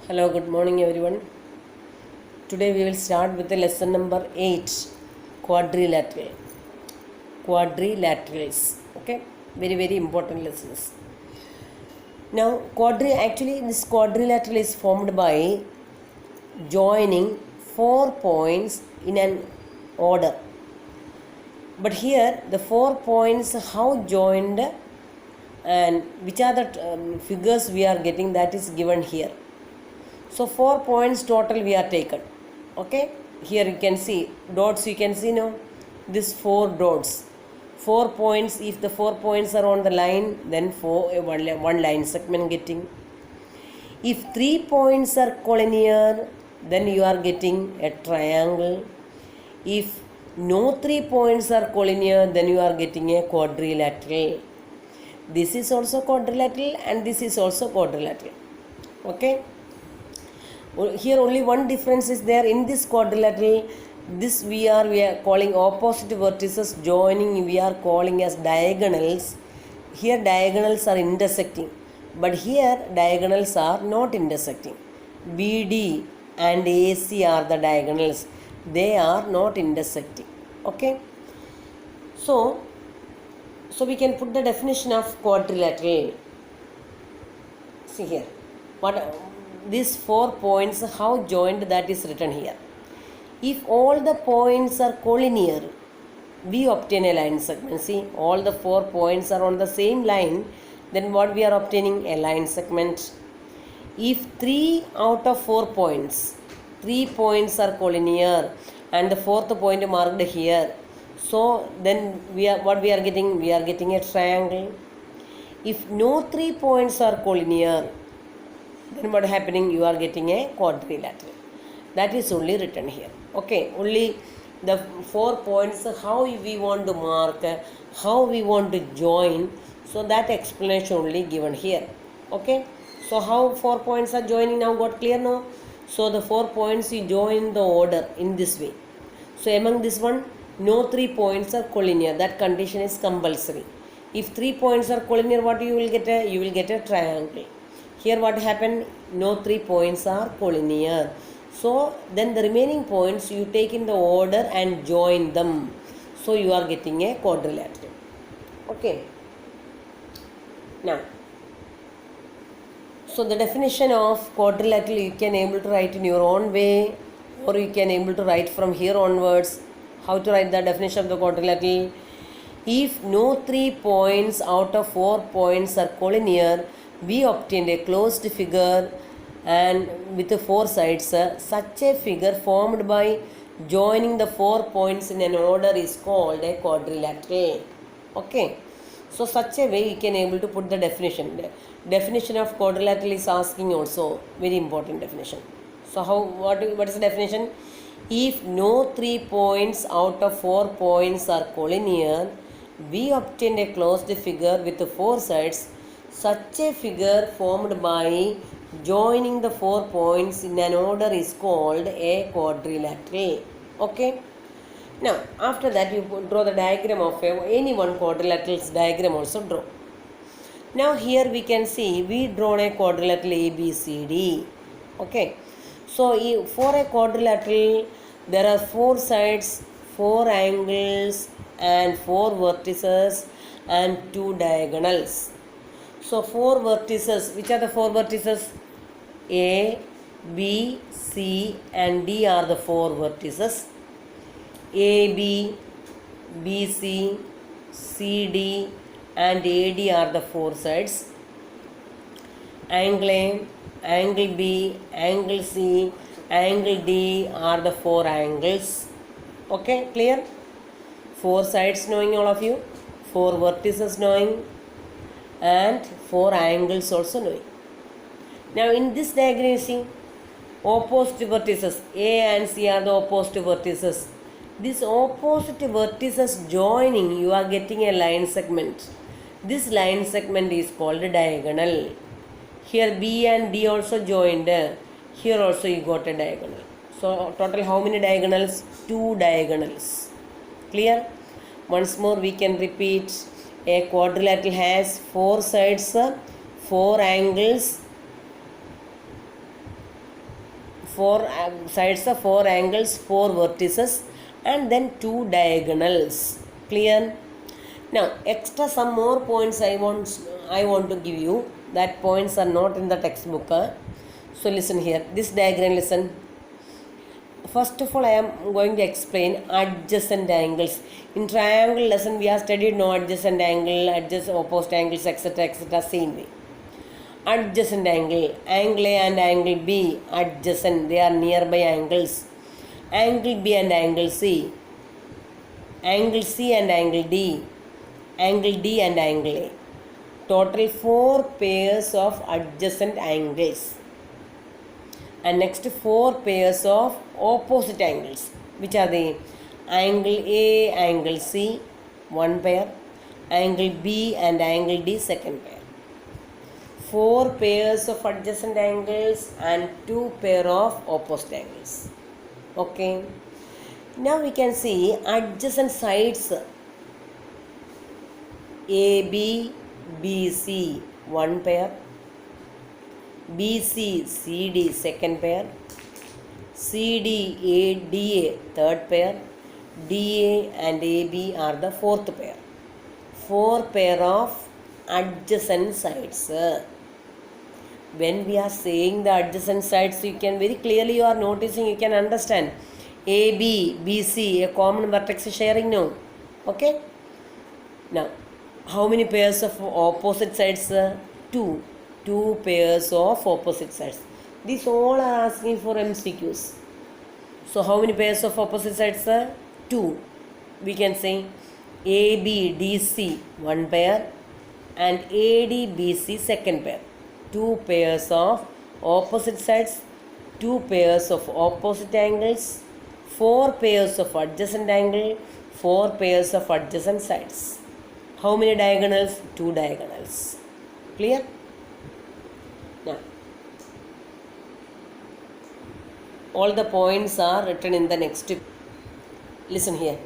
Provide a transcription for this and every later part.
Hello, good morning everyone. Today we will start with the lesson number 8, quadrilateral. Quadrilaterals. Okay, very important lessons. Now, this quadrilateral is formed by joining 4 points in an order. But here the 4 points how joined and which are the figures we are getting, that is given here. So 4 points total we are taken. Okay, here you can see dots, you can see now this 4 dots, 4 points. If the 4 points are on the line, then one line segment getting. If 3 points are collinear, then you are getting a triangle. If no 3 points are collinear, then you are getting a quadrilateral. This is also quadrilateral and this is also quadrilateral. Okay, here only one difference is there. In this quadrilateral, this we are calling opposite vertices joining, we are calling as diagonals. Here diagonals are intersecting, but here diagonals are not intersecting. BD and AC are the diagonals, they are not intersecting. Okay, so we can put the definition of quadrilateral. See here, what these 4 points how joined, that is written here. If all the points are collinear, we obtain a line segment. See, all the 4 points are on the same line, then what we are obtaining? A line segment. If 3 out of 4 points, 3 points are collinear and the fourth point marked here, so then we are getting? We are getting a triangle. If no 3 points are collinear, then what happening? You are getting a quadrilateral. That is only written here. Okay, only the 4 points how we want to mark, how we want to join, so that explanation only given here. Okay, so how 4 points are joining now, got clear now? So the 4 points you join the order in this way. So among this one, no 3 points are collinear, that condition is compulsory. If 3 points are collinear, what you will get? You will get a triangle. Here what happened? No 3 points are collinear. So then the remaining points you take in the order and join them. So you are getting a quadrilateral. Okay. Now, so the definition of quadrilateral you can able to write in your own way, or you can able to write from here onwards. How to write the definition of the quadrilateral? If no 3 points out of 4 points are collinear, we obtained a closed figure and with the 4 sides. Such a figure formed by joining the 4 points in an order is called a quadrilateral. Okay, so such a way you can able to put the definition. The definition of quadrilateral is asking also, very important definition. So what is the definition? If no 3 points out of 4 points are collinear, we obtained a closed figure with the 4 sides. Such a figure formed by joining the 4 points in an order is called a quadrilateral. Okay. Now, after that you draw the diagram of any one quadrilateral's diagram also draw. Now here we can see we drawn a quadrilateral ABCD. Okay. So for a quadrilateral there are 4 sides, 4 angles and 4 vertices and 2 diagonals. So 4 vertices, which are the 4 vertices? A, B, C and D are the 4 vertices. AB, BC, CD and AD are the 4 sides. Angle A, angle B, angle C, angle D are the 4 angles. Okay, clear? 4 sides knowing all of you, 4 vertices knowing, and 4 angles also knowing. Now in this diagram you see opposite vertices, A and C are the opposite vertices. This opposite vertices joining, you are getting a line segment. This line segment is called a diagonal. Here B and D also joined. Here also you got a diagonal. So total how many diagonals? 2 diagonals. Clear? Once more we can repeat. A quadrilateral has 4 sides, 4 angles four sides of four angles, four vertices, and then two diagonals. Clear? Now extra some more points I want to give you. That points are not in the textbook. So listen here. This diagram, listen. First of all, I am going to explain adjacent angles. In triangle lesson, we have studied no adjacent angle, adjacent opposite angles, etc., etc. Same way. Adjacent angle, angle A and angle B, adjacent, they are nearby angles. Angle B and angle C, angle C and angle D, angle D and angle A. Total 4 pairs of adjacent angles. And next 4 pairs of opposite angles, which are the angle A, angle C, one pair, angle B and angle D, second pair. 4 pairs of adjacent angles and 2 pair of opposite angles. Okay. Now we can see adjacent sides. AB, BC, one pair. BC, CD, second pair. CD, ADA, third pair. DA and AB are the fourth pair. 4 pair of adjacent sides. When we are saying the adjacent sides, you can very clearly, you are noticing, you can understand. AB, BC, a common vertex sharing now. Okay. Now, how many pairs of opposite sides? 2. 2 pairs of opposite sides. These all are asking for MCQs. So how many pairs of opposite sides? 2. We can say ABDC, one pair, and ADBC, second pair. 2 pairs of opposite sides, 2 pairs of opposite angles, 4 pairs of adjacent angle, 4 pairs of adjacent sides. How many diagonals? 2 diagonals. Clear? Now, all the points are written in the next. Listen here.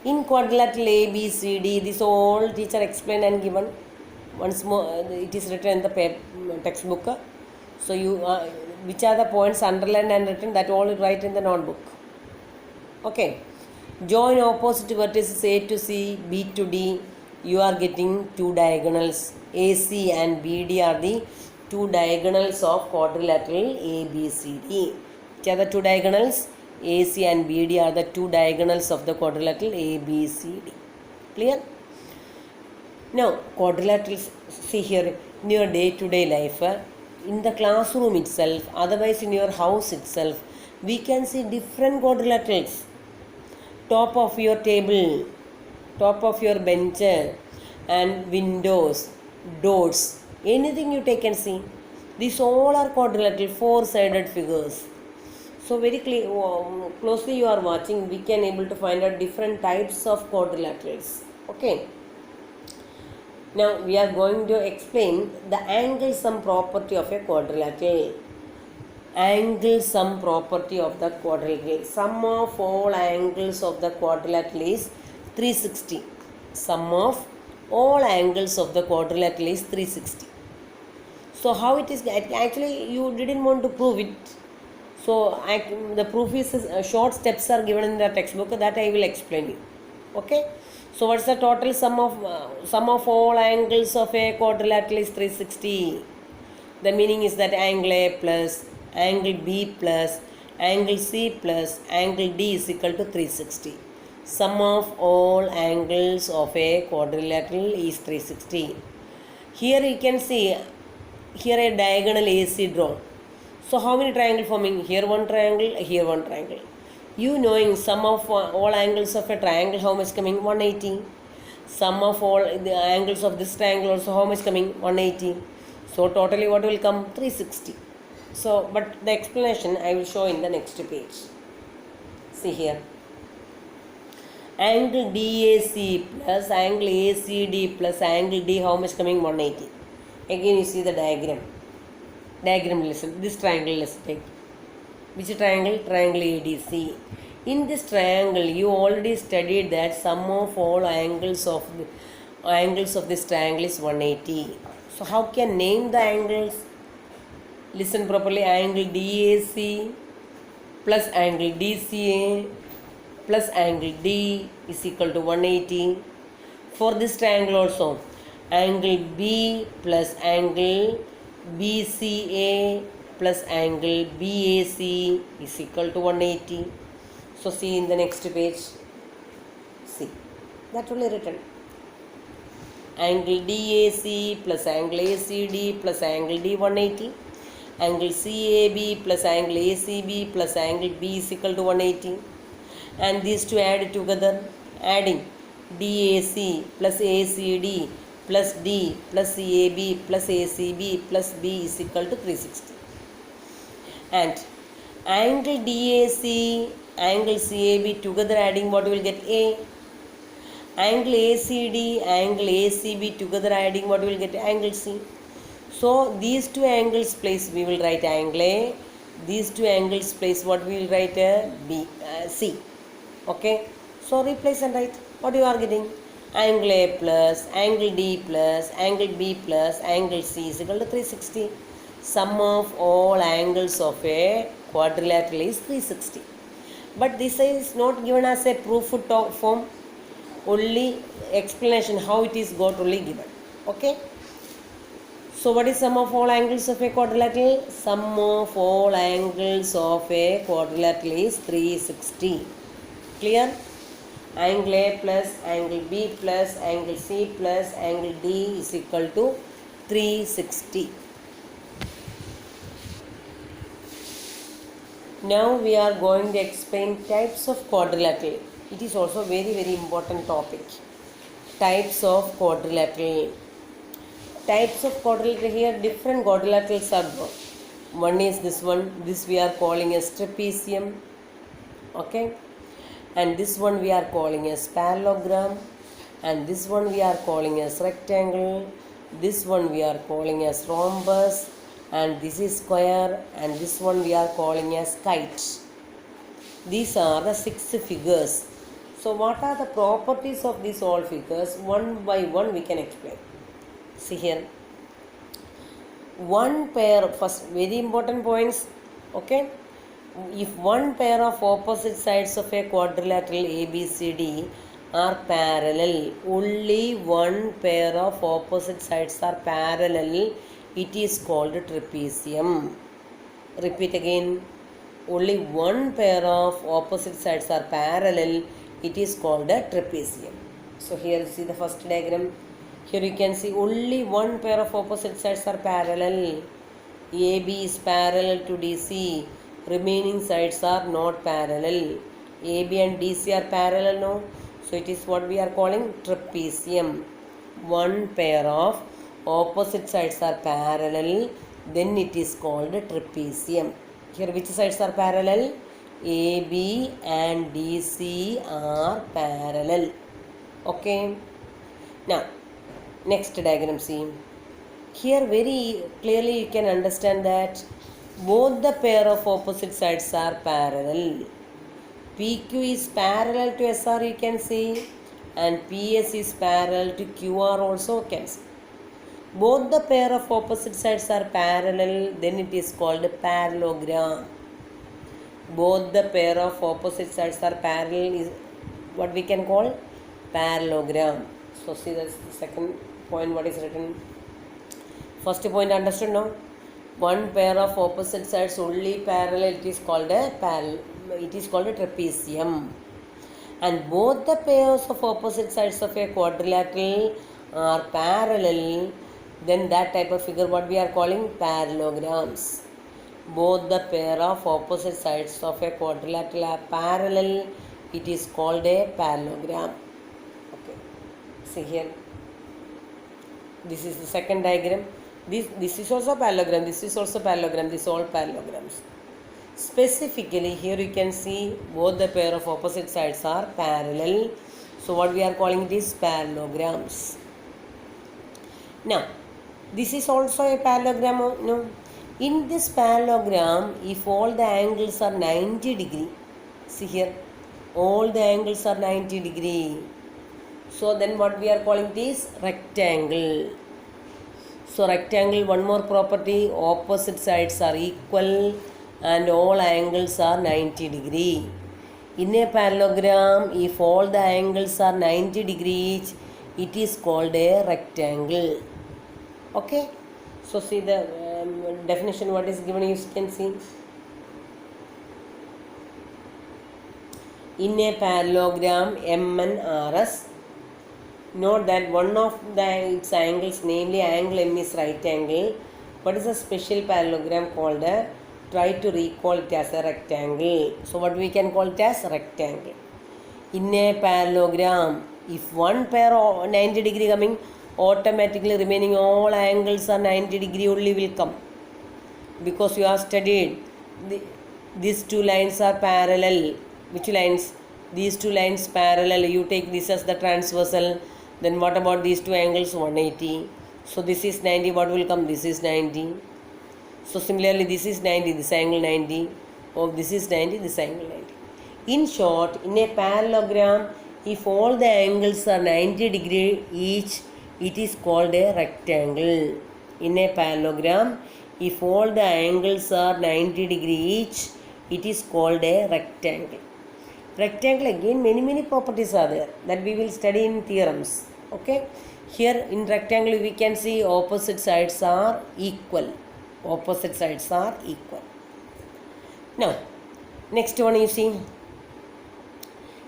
In quadrilateral A, B, C, D, this all teacher explained and given. Once more, it is written in the textbook. So you, which are the points underlined and written, that all write in the notebook. Okay. Join opposite vertices A to C, B to D. You are getting 2 diagonals. AC and BD are the 2 diagonals of quadrilateral ABCD. Which are the 2 diagonals? AC and BD are the 2 diagonals of the quadrilateral ABCD. Clear? Now, quadrilaterals, see here, in your day-to-day life, in the classroom itself, otherwise in your house itself, we can see different quadrilaterals. Top of your table, top of your bench, and windows, doors, anything you take and see. These all are quadrilateral, 4-sided figures. So very closely you are watching, we can able to find out different types of quadrilaterals. Okay. Now we are going to explain the angle sum property of a quadrilateral. Angle sum property of the quadrilateral. Sum of all angles of the quadrilateral is 360. Sum of all angles of the quadrilateral is 360. So how it is, actually you didn't want to prove it. So the proof is short steps are given in the textbook, that I will explain you. Okay. So what's the total sum of all angles of a quadrilateral is 360. The meaning is that angle A plus angle B plus angle C plus angle D is equal to 360. Sum of all angles of a quadrilateral is 360. Here you can see, here a diagonal AC drawn. So how many triangles forming? Here one triangle, here one triangle. You knowing sum of all angles of a triangle, how much coming? 180. Sum of all the angles of this triangle also, how much coming? 180. So totally what will come? 360. So, but the explanation I will show in the next page. See here. Angle DAC plus angle ACD plus angle D, how much coming? 180. Again you see the diagram. Diagram, listen. This triangle, let's take. Which triangle? Triangle ADC. In this triangle, you already studied that sum of all angles of this triangle is 180. So how can name the angles? Listen properly. Angle DAC plus angle DCA plus angle D is equal to 180. For this triangle also, angle B plus angle BCA plus angle BAC is equal to 180. So see in the next page. See, that only written. Angle DAC plus angle ACD plus angle D 180. Angle CAB plus angle ACB plus angle B is equal to 180. And these two add together, adding DAC plus ACD plus D plus CAB plus ACB plus B is equal to 360. And angle DAC, angle CAB together adding, what we will get? A. Angle ACD, angle ACB together adding, what we will get? Angle C. So these two angles place we will write angle A. These two angles place what we will write? C. Okay. So replace and write. What you are getting? Angle A plus, angle D plus, angle B plus, angle C is equal to 360. Sum of all angles of a quadrilateral is 360. But this is not given as a proof form. Only explanation how it is got only given. Okay. So what is sum of all angles of a quadrilateral? Sum of all angles of a quadrilateral is 360. Clear? Angle A plus, angle B plus, angle C plus, angle D is equal to 360. Now we are going to explain types of quadrilateral. It is also very important topic. Types of quadrilateral. Types of quadrilateral, here different quadrilaterals are there. One is this one. This we are calling as trapezium. Okay. And this one we are calling as parallelogram. And this one we are calling as rectangle. This one we are calling as rhombus. And this is square, and this one we are calling as kite. These are the 6 figures. So what are the properties of these all figures? One by one we can explain. See here. One pair, first very important points. Okay. If one pair of opposite sides of a quadrilateral ABCD are parallel, only one pair of opposite sides are parallel, it is called trapezium. Repeat again. Only one pair of opposite sides are parallel, it is called a trapezium. So here see the first diagram. Here you can see only one pair of opposite sides are parallel. AB is parallel to DC. Remaining sides are not parallel. AB and DC are parallel now. So it is what we are calling trapezium. One pair of opposite sides are parallel, then it is called trapezium. Here which sides are parallel? AB and DC are parallel. Okay. Now next diagram see. Here very clearly you can understand that both the pair of opposite sides are parallel. PQ is parallel to SR you can see, and PS is parallel to QR also can see. Both the pair of opposite sides are parallel, then it is called parallelogram. Both the pair of opposite sides are parallel is what we can call parallelogram. So see the second point what is written. First point understood now. One pair of opposite sides only parallel, it is called a trapezium. And both the pairs of opposite sides of a quadrilateral are parallel, then that type of figure what we are calling parallelograms. Both the pair of opposite sides of a quadrilateral are parallel, it is called a parallelogram. Okay. See here. This is the second diagram. This is also parallelogram, this is also parallelogram, this is all parallelograms. Specifically here you can see both the pair of opposite sides are parallel. So what we are calling it is parallelograms. Now this is also a parallelogram. No. In this parallelogram, if all the angles are 90 degree, see here, all the angles are 90 degree. So then what we are calling this rectangle. So rectangle, one more property, opposite sides are equal and all angles are 90 degree. In a parallelogram, if all the angles are 90 degrees, it is called a rectangle. Okay, so see the definition what is given, you can see. In a parallelogram MNRS, note that one of its angles, namely angle M, is right angle. What is a special parallelogram called? Try to recall it as a rectangle. So what we can call it as rectangle. In a parallelogram, if one pair of 90 degree coming, automatically remaining all angles are 90 degree only will come, because you have studied these two lines are parallel. Which lines? These two lines parallel. You take this as the transversal. Then what about these two angles? 180. So this is 90. What will come? This is 90. So similarly, this is 90. This angle 90. Oh, this is 90. This angle 90. In short, in a parallelogram, if all the angles are 90 degree each, it is called a rectangle. In a parallelogram, if all the angles are 90 degree each, it is called a rectangle. Rectangle, again many properties are there that we will study in theorems. Okay, here in rectangle we can see opposite sides are equal. Opposite sides are equal. Now next one, you see,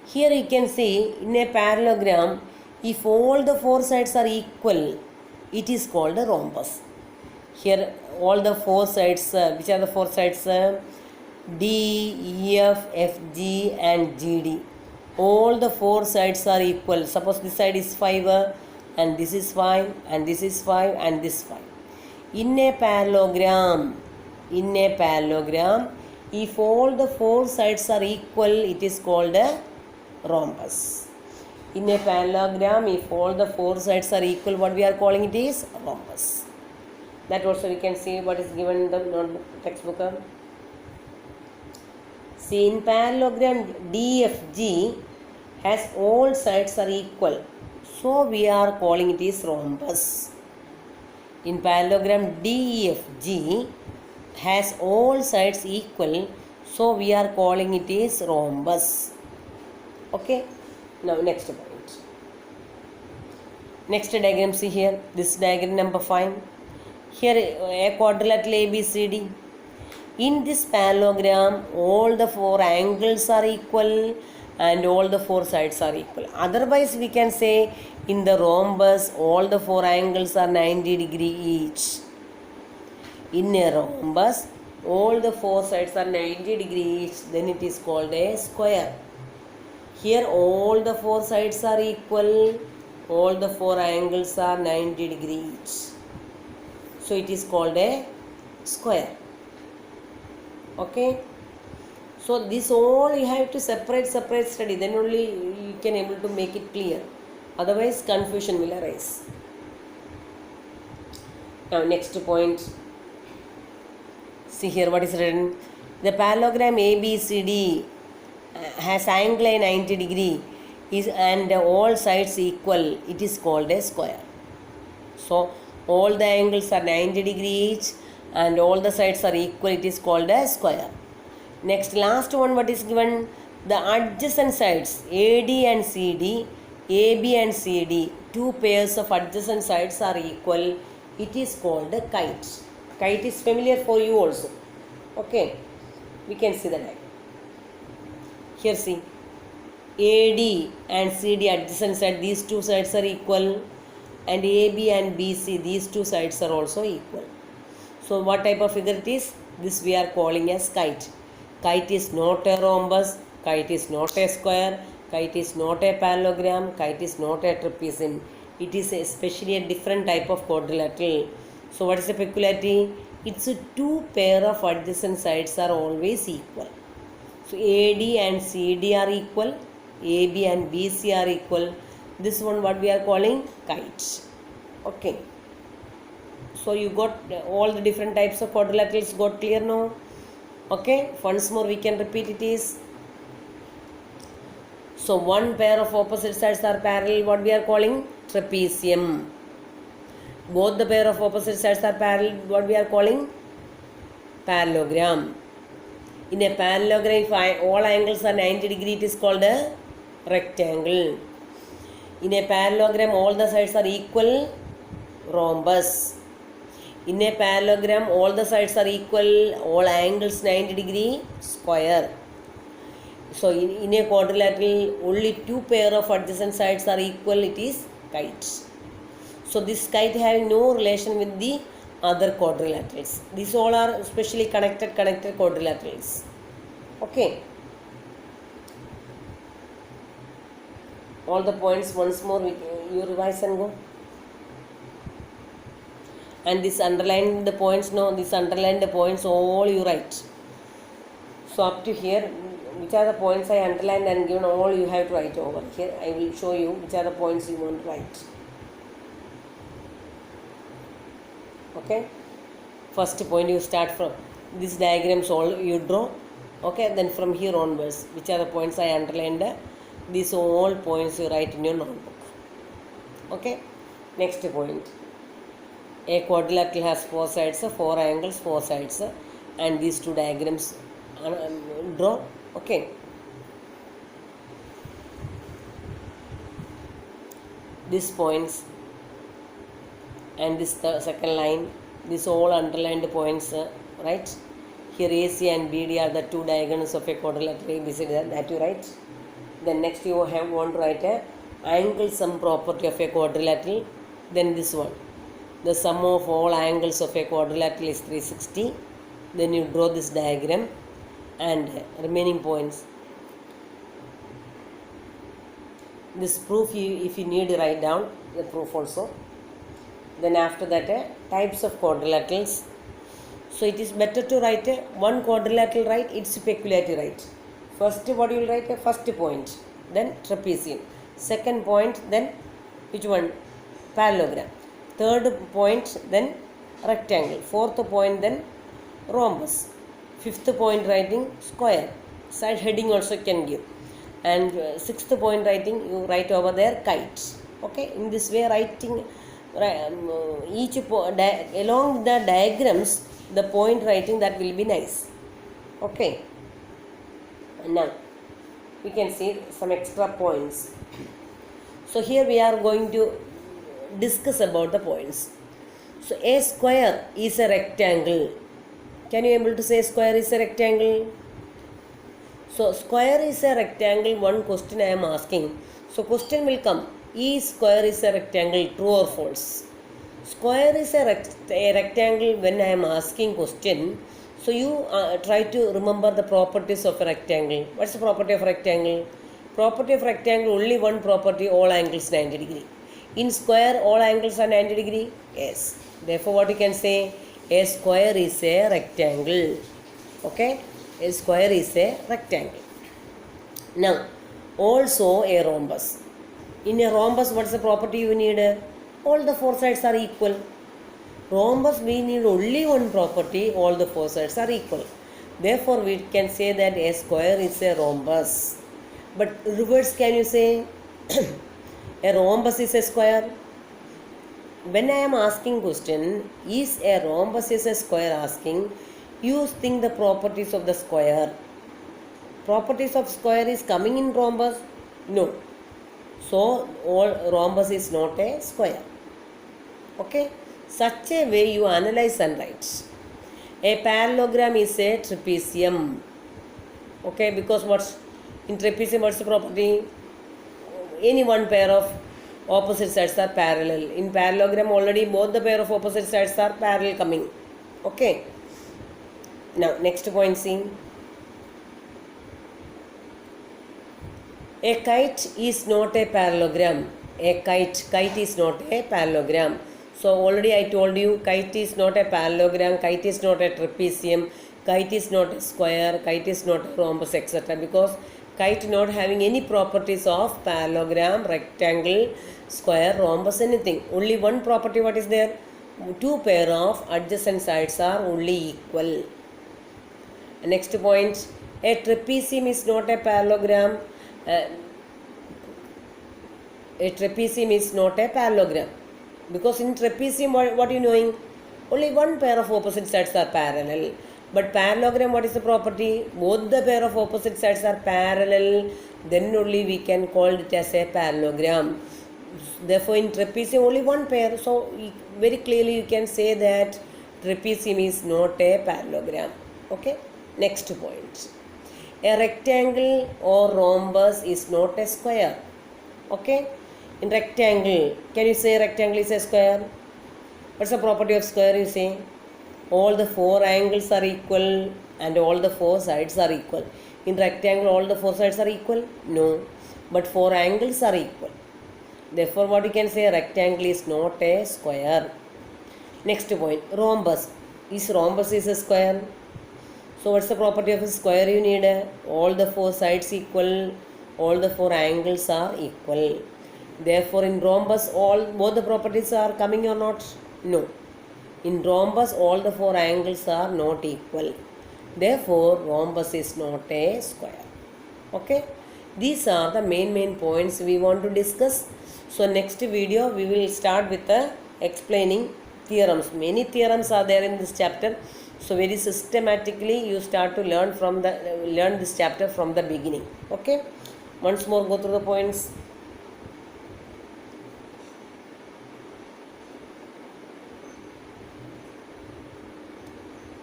here you can see in a parallelogram, if all the four sides are equal, it is called a rhombus. Here all the four sides, which are the four sides? D, E, F, F, G and G, D. All the four sides are equal. Suppose this side is 5 and this is 5 and this is 5 and this 5. In a parallelogram, if all the four sides are equal, it is called a rhombus. In a parallelogram, if all the four sides are equal, what we are calling it is rhombus. That also we can see what is given in the notebook, textbook. See, in parallelogram DFG has all sides are equal, so we are calling it is rhombus. In parallelogram DEFG has all sides equal, so we are calling it is rhombus. Okay, now next point. Next diagram, see here, this diagram number 5. Here a quadrilateral ABCD. In this parallelogram, all the four angles are equal and all the four sides are equal. Otherwise, we can say in the rhombus, all the four angles are 90 degree each. In a rhombus, all the four sides are 90 degree each. Then it is called a square. Here, all the four sides are equal. All the four angles are 90 degree each. So it is called a square. Okay, so this all you have to separate study, then only you can able to make it clear, otherwise confusion will arise. Now next point, see here what is written. The parallelogram ABCD has angle 90 degree and all sides equal, it is called a square. So all the angles are 90 degree each and all the sides are equal, it is called a square. Next, last one, what is given? The adjacent sides AD and CD, AB and CD, two pairs of adjacent sides are equal, it is called a kite. Kite is familiar for you also. Okay, we can see the diagram. Here see, AD and CD adjacent side, these two sides are equal, and AB and BC, these two sides are also equal. So what type of figure it is? This we are calling as kite. Kite is not a rhombus, kite is not a square, kite is not a parallelogram, kite is not a trapezium. It is especially a different type of quadrilateral. So what is the peculiarity? It's a two pair of adjacent sides are always equal. So AD and CD are equal, AB and BC are equal. This one what we are calling kite. Okay. So you got all the different types of quadrilaterals got clear now? Okay, once more we can repeat it is. So one pair of opposite sides are parallel, what we are calling trapezium. both the pair of opposite sides are parallel, what we are calling parallelogram. In a parallelogram, if all angles are 90 degree, it is called a rectangle. In a parallelogram, all the sides are equal, rhombus. In a parallelogram, all the sides are equal, all angles 90 degree, square. So in a quadrilateral, only two pair of adjacent sides are equal, it is kite. So this kite having no relation with the other quadrilaterals. These all are specially connected quadrilaterals. Okay. All the points once more you revise and go. And this underlined the points, no, this underlined the points all you write. So up to here, which are the points I underlined and given, all you have to write over here. I will show you which are the points you want to write. Okay. First point you start from this diagrams all you draw. Okay. Then from here onwards, which are the points I underlined. These all points you write in your notebook. Okay. Next point. A quadrilateral has four sides, four angles, four sides, and these two diagrams draw. Okay. These points and this second line, these all underlined points, right? Here AC and BD are the two diagonals of a quadrilateral. ABCD, that you write. Then next you want to write a angle sum property of a quadrilateral. Then this one, the sum of all angles of a quadrilateral is 360. Then you draw this diagram and remaining points. This proof, if you need to write down the proof also. Then after that, types of quadrilaterals. So it is better to write one quadrilateral right, its peculiarity right. First, what you will write? First point, then trapezium. Second point, then which one? Parallelogram. Third point, then rectangle. Fourth point, then rhombus. Fifth point, writing square. Side heading also can give. And sixth point writing, you write over there kite. Okay, in this way writing each along the diagrams, the point writing, that will be nice. Okay. Now we can see some extra points. So here we are going to discuss about the points. So a square is a rectangle. Can you able to say square is a rectangle? So square is a rectangle. One question I am asking. So question will come. Is square is a rectangle, true or false? Square is a rectangle when I am asking question. So you try to remember the properties of a rectangle. What's the property of rectangle? Property of rectangle, only one property, all angles 90 degree. In square, all angles are 90 degree? Yes. Therefore, what you can say? A square is a rectangle. Okay? A square is a rectangle. Now, also a rhombus. In a rhombus, what's the property you need? All the four sides are equal. Rhombus, we need only one property, all the four sides are equal. Therefore, we can say that a square is a rhombus. But reverse, can you say a rhombus is a square? When I am asking question, is a rhombus is a square asking, you think the properties of the square. Properties of square is coming in rhombus? No. So, all rhombus is not a square. Okay? Such a way you analyze and write. A parallelogram is a trapezium. Okay, because what's in trapezium, what's the property? Any one pair of opposite sides are parallel. In parallelogram already both the pair of opposite sides are parallel coming. Okay. Now next point, see. A kite is not a parallelogram. A kite is not a parallelogram. So already I told you, kite is not a parallelogram, kite is not a trapezium, kite is not a square, kite is not a rhombus, etc. Because kite not having any properties of parallelogram, rectangle, square, rhombus, anything. Only one property, what is there? Two pair of adjacent sides are only equal. Next point, a trapezium is not a parallelogram. A trapezium is not a parallelogram. Because in trapezium, what you knowing? Only one pair of opposite sides are parallel. But parallelogram, what is the property? Both the pair of opposite sides are parallel. Then only we can call it as a parallelogram. Therefore, in trapezium, only one pair. So, very clearly you can say that trapezium is not a parallelogram. Okay. Next point. A rectangle or rhombus is not a square. Okay. In rectangle, can you say rectangle is a square? What's the property of square you say? All the four angles are equal and all the four sides are equal. In rectangle, all the four sides are equal? No. But four angles are equal. Therefore, what you can say, rectangle is not a square. Next point, rhombus. Is rhombus is a square? So, what's the property of a square you need? All the four sides equal, all the four angles are equal. Therefore, in rhombus, both the properties are coming or not? No. In rhombus, all the four angles are not equal. Therefore, rhombus is not a square. Okay. These are the main points we want to discuss. So, next video we will start with explaining theorems. Many theorems are there in this chapter. So, very systematically you start to learn this chapter from the beginning. Okay. Once more go through the points.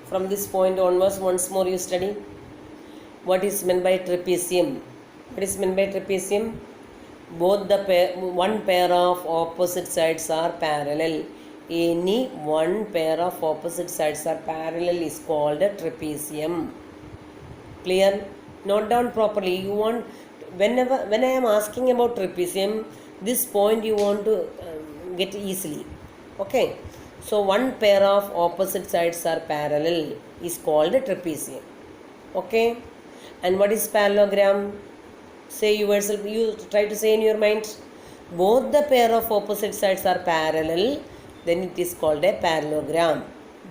From this point onwards, once more you study. What is meant by trapezium? What is meant by trapezium? Both the one pair of opposite sides are parallel. Any one pair of opposite sides are parallel is called a trapezium. Clear? Note down properly. You want, when I am asking about trapezium, this point you want to get easily. Okay. So, one pair of opposite sides are parallel is called a trapezium. Okay. And what is parallelogram? Say yourself, you try to say in your mind, both the pair of opposite sides are parallel, then it is called a parallelogram.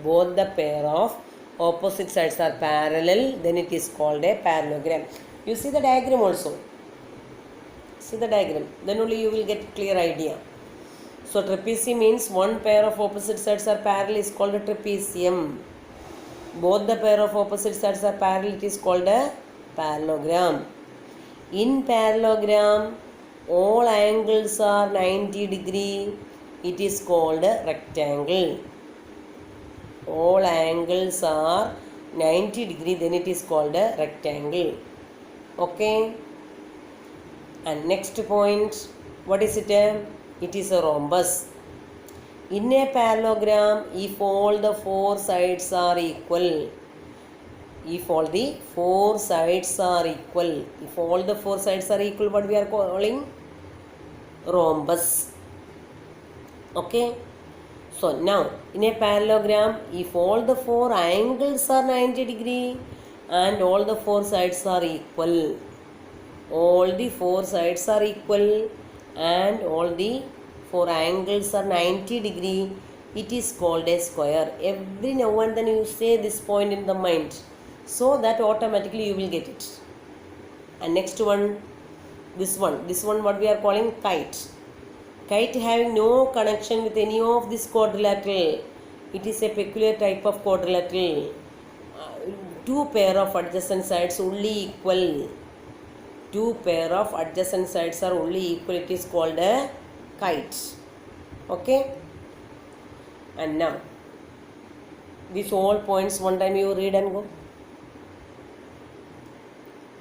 Both the pair of opposite sides are parallel, then it is called a parallelogram. You see the diagram also. See the diagram. Then only you will get clear idea. So, trapezium means one pair of opposite sides are parallel is called a trapezium. Both the pair of opposite sides are parallel, it is called a parallelogram. In parallelogram, all angles are 90 degree, it is called a rectangle. All angles are 90 degree, then it is called a rectangle. Okay. And next point, what is it? It is a rhombus. In a parallelogram, if all the four sides are equal, if all the four sides are equal, what we are calling? Rhombus. Okay. So, now, in a parallelogram, if all the four angles are 90 degree and all the four sides are equal, all the four sides are equal and all the four angles are 90 degree, it is called a square. Every now and then you say this point in the mind, so that automatically you will get it. And next one, this one what we are calling kite. Kite having no connection with any of this quadrilateral. It is a peculiar type of quadrilateral. Two pair of adjacent sides only equal. Two pair of adjacent sides are only equal. It is called a kite. Okay. And now, these all points one time you read and go.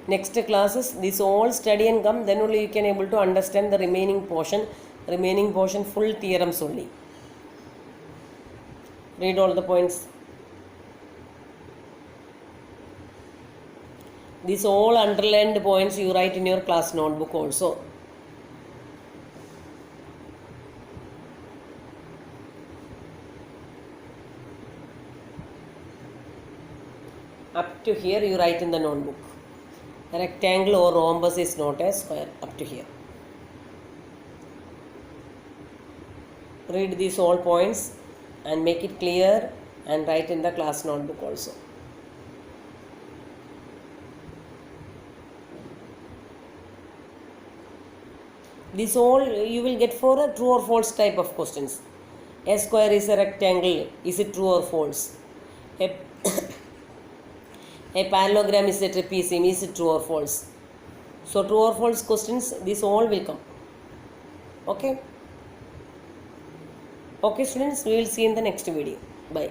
Next classes, this all study and come, then only you can able to understand the remaining portion full theorems only. Read all the points. These all underlined points you write in your class notebook also. Up to here you write in the notebook. A rectangle or rhombus is not a square. Up to here. Read these all points and make it clear and write in the class notebook also. This all you will get for a true or false type of questions. A square is a rectangle. Is it true or false? A, a parallelogram is a trapezium. Is it true or false? So true or false questions, these all will come. Okay. Okay students, we will see in the next video. Bye.